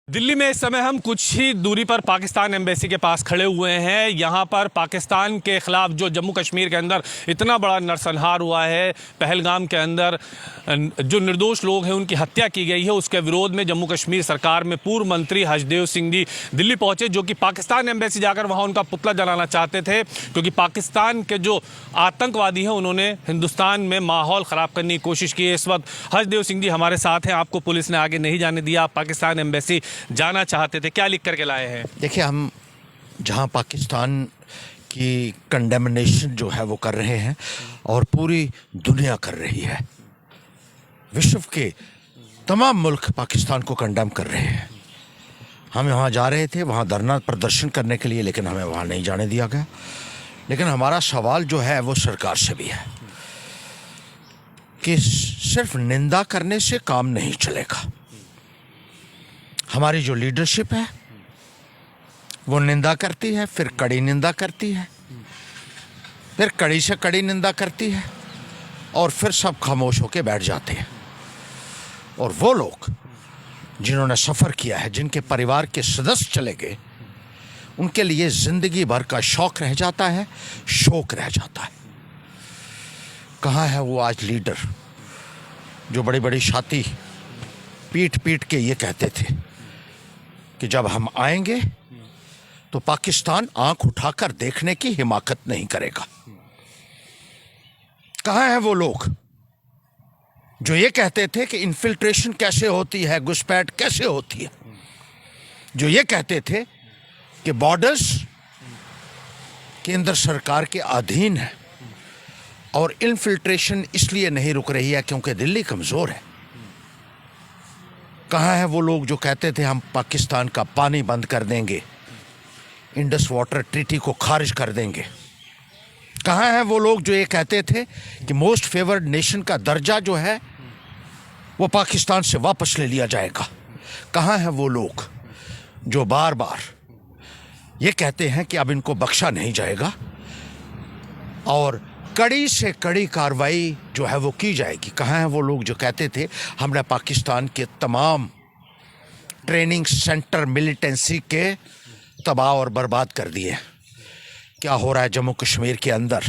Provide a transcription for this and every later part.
दिल्ली में इस समय हम कुछ ही दूरी पर पाकिस्तान एम्बेसी के पास खड़े हुए हैं। यहाँ पर पाकिस्तान के खिलाफ जो जम्मू कश्मीर के अंदर इतना बड़ा नरसंहार हुआ है, पहलगाम के अंदर जो निर्दोष लोग हैं उनकी हत्या की गई है, उसके विरोध में जम्मू कश्मीर सरकार में पूर्व मंत्री हर्षदेव सिंह जी दिल्ली पहुंचे, जो कि पाकिस्तान एम्बेसी जाकर वहाँ उनका पुतला जलाना चाहते थे, क्योंकि पाकिस्तान के जो आतंकवादी हैं उन्होंने हिंदुस्तान में माहौल ख़राब करने की कोशिश की है। इस वक्त हर्षदेव सिंह जी हमारे साथ हैं। आपको पुलिस ने आगे नहीं जाने दिया, आप पाकिस्तान एम्बेसी जाना चाहते थे, क्या लिख करके लाए हैं? देखिए, हम जहां पाकिस्तान की कंडेमनेशन जो है वो कर रहे हैं और पूरी दुनिया कर रही है, विश्व के तमाम मुल्क पाकिस्तान को कंडेम कर रहे हैं। हम वहाँ जा रहे थे, वहाँ धरना प्रदर्शन करने के लिए, लेकिन हमें वहाँ नहीं जाने दिया गया। लेकिन हमारा सवाल जो है वो सरकार से भी है कि सिर्फ निंदा करने से काम नहीं चलेगा। हमारी जो लीडरशिप है वो निंदा करती है, फिर कड़ी निंदा करती है, फिर कड़ी से कड़ी निंदा करती है, और फिर सब खामोश होकर बैठ जाते हैं। और वो लोग जिन्होंने सफ़र किया है, जिनके परिवार के सदस्य चले गए, उनके लिए ज़िंदगी भर का शौक रह जाता है, शोक रह जाता है। कहाँ है वो आज लीडर जो बड़ी बड़ी छाती पीट पीट के ये कहते थे कि जब हम आएंगे तो पाकिस्तान आंख उठाकर देखने की हिमाकत नहीं करेगा? कहाँ हैं वो लोग जो ये कहते थे कि इन्फिल्ट्रेशन कैसे होती है, घुसपैठ कैसे होती है, जो ये कहते थे कि बॉर्डर्स केंद्र सरकार के अधीन है और इन्फिल्ट्रेशन इसलिए नहीं रुक रही है क्योंकि दिल्ली कमज़ोर है? कहाँ है वो लोग जो कहते थे हम पाकिस्तान का पानी बंद कर देंगे, इंडस वाटर ट्रीटी को खारिज कर देंगे? कहाँ है वो लोग जो ये कहते थे कि मोस्ट फेवर्ड नेशन का दर्जा जो है वो पाकिस्तान से वापस ले लिया जाएगा? कहाँ है वो लोग जो बार बार ये कहते हैं कि अब इनको बख्शा नहीं जाएगा और कड़ी से कड़ी कार्रवाई जो है वो की जाएगी? कहाँ हैं वो लोग जो कहते थे हमने पाकिस्तान के तमाम ट्रेनिंग सेंटर मिलिटेंसी के तबाह और बर्बाद कर दिए? क्या हो रहा है जम्मू कश्मीर के अंदर?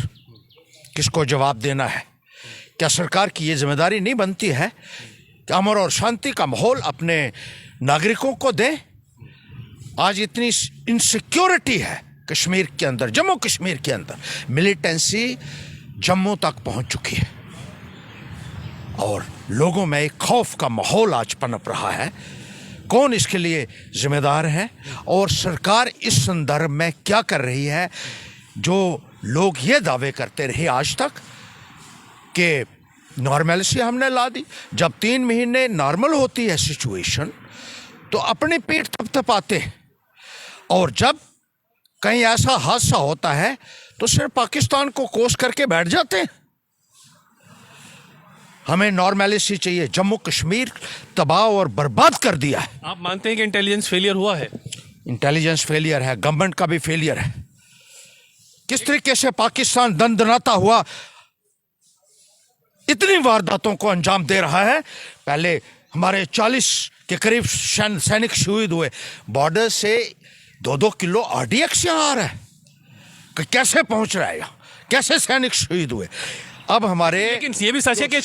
किसको जवाब देना है? क्या सरकार की ये जिम्मेदारी नहीं बनती है कि अमन और शांति का माहौल अपने नागरिकों को दे? आज इतनी इनसिक्योरिटी है कश्मीर के अंदर, जम्मू कश्मीर के अंदर, मिलिटेंसी जम्मू तक पहुंच चुकी है और लोगों में एक खौफ का माहौल आज पनप रहा है। कौन इसके लिए जिम्मेदार है और सरकार इस संदर्भ में क्या कर रही है? जो लोग ये दावे करते रहे आज तक कि नॉर्मलिटी हमने ला दी, जब 3 महीने नॉर्मल होती है सिचुएशन तो अपनी पीठ थपथपाते हैं, और जब कहीं ऐसा हादसा होता है तो सिर्फ पाकिस्तान को कोस करके बैठ जाते हैं। हमें नॉर्मलिटी चाहिए। जम्मू कश्मीर तबाह और बर्बाद कर दिया है। आप मानते हैं कि इंटेलिजेंस फेलियर हुआ है? इंटेलिजेंस फेलियर है, गवर्नमेंट का भी फेलियर है। किस तरीके से पाकिस्तान दंदनाता हुआ इतनी वारदातों को अंजाम दे रहा है। पहले हमारे 40 के करीब सैनिक शहीद हुए, बॉर्डर से 2-2 किलो RDX यहाँ आ रहा है, कैसे पहुंच रहा है यहाँ? कैसे सैनिक शहीद हुए? अब हमारे, लेकिन ये भी सच है कि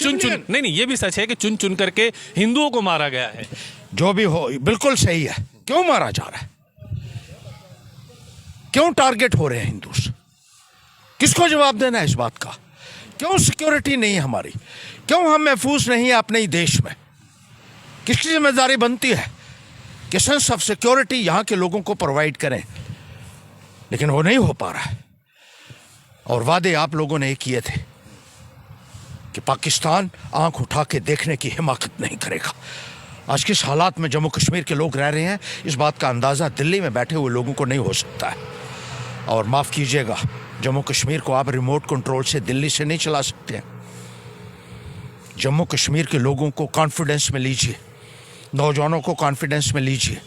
नहीं, ये भी सच है कि चुन चुन करके हिंदुओं को मारा गया है। जो भी हो, बिल्कुल सही है। क्यों मारा जा रहा है? क्यों टारगेट हो रहे हैं हिंदूस? किसको जवाब देना है इस बात का? क्यों सिक्योरिटी नहीं है हमारी? क्यों हम महफूज नहीं है अपने ही देश में? किसकी जिम्मेदारी बनती है कि सेंस ऑफ सिक्योरिटी यहाँ के लोगों को प्रोवाइड करें? लेकिन वो नहीं हो पा रहा है। और वादे आप लोगों ने किए थे कि पाकिस्तान आंख उठा के देखने की हिमाकत नहीं करेगा। आज किस हालात में जम्मू कश्मीर के लोग रह रहे हैं, इस बात का अंदाज़ा दिल्ली में बैठे हुए लोगों को नहीं हो सकता है। और माफ़ कीजिएगा, जम्मू कश्मीर को आप रिमोट कंट्रोल से दिल्ली से नहीं चला सकते हैं। जम्मू कश्मीर के लोगों को कॉन्फिडेंस में लीजिए, नौजवानों को कॉन्फिडेंस में लीजिए,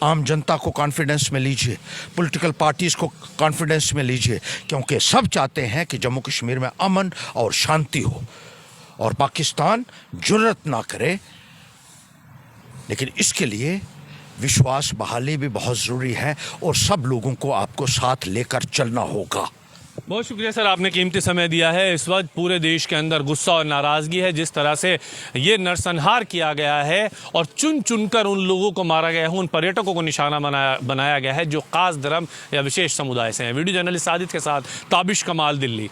आम जनता को कॉन्फिडेंस में लीजिए, पॉलिटिकल पार्टीज़ को कॉन्फिडेंस में लीजिए, क्योंकि सब चाहते हैं कि जम्मू कश्मीर में अमन और शांति हो और पाकिस्तान जुर्रत ना करे। लेकिन इसके लिए विश्वास बहाली भी बहुत ज़रूरी है और सब लोगों को आपको साथ लेकर चलना होगा। बहुत शुक्रिया सर, आपने कीमती समय दिया है। इस वक्त पूरे देश के अंदर गुस्सा और नाराज़गी है जिस तरह से ये नरसंहार किया गया है और चुन चुनकर उन लोगों को मारा गया है, उन पर्यटकों को निशाना बनाया गया है जो खास धर्म या विशेष समुदाय से हैं। वीडियो जर्नलिस्ट साजिद के साथ ताबिश कमाल, दिल्ली।